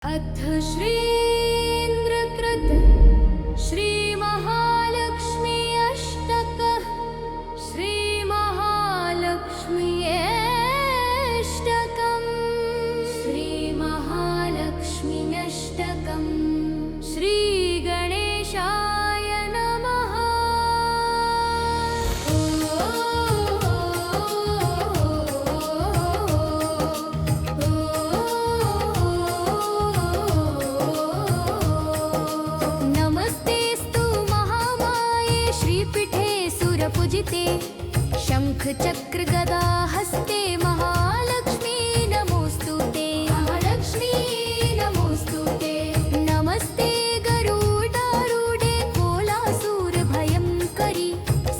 अथ श्रीन्द्रकृत श्री महालक्ष्मी अष्टकः श्री महालक्ष्मी अष्टकम् श्री महालक्ष्मी अष्टकम् श्री गणेशाय नमः। नमस्तेस्तु महामाये श्रीपीठे सुरपूजिते शंख चक्र गदा हस्ते महालक्ष्मी नमोस्तुते महालक्ष्मी नमोस्तुते। नमस्ते गरुडारूढे कोलासूर भयंकरी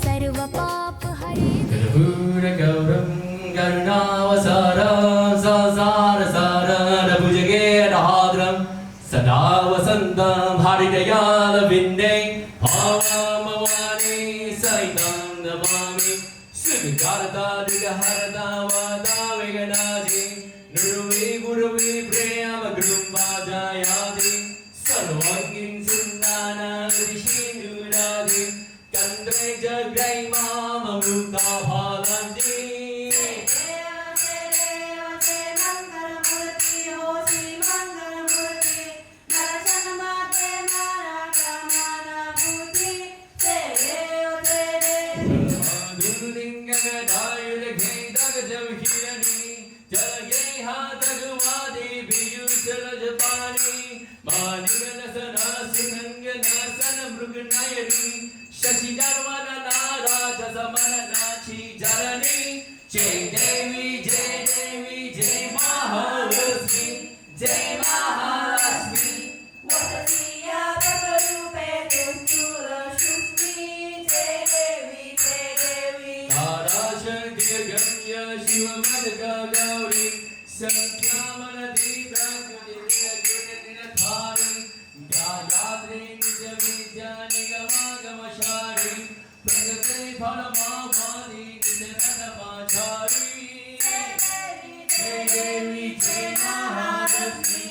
सर्व पाप हरे गरुडगौरं करुणावसारं संसारसारभुजगेरहाद्रं सदा वसन्तं हरिदयालविन्दे भावमवानि सहितं नमामि श्रीविकारतादिगहरता वादा विघ्नादि नृवे गुरुवे प्रेमगृह्वाजायादि सर्वज्ञं सुन्दानादिशिन्दूरादि कन्द्रे जग्रै माममृता भालन्ति। जय देवी जय महालक्ष्मी जय महालक्ष्मी वसतिया रूपे जय देवी ताराशक्ति गम्य शिवमर्गा गौरी संख्यामनदीता गुणदिनधारी गायत्री निज विद्या निगमागमशारी प्रकृति फलमामादि निजनदमाचारी जय देवी जय महालक्ष्मी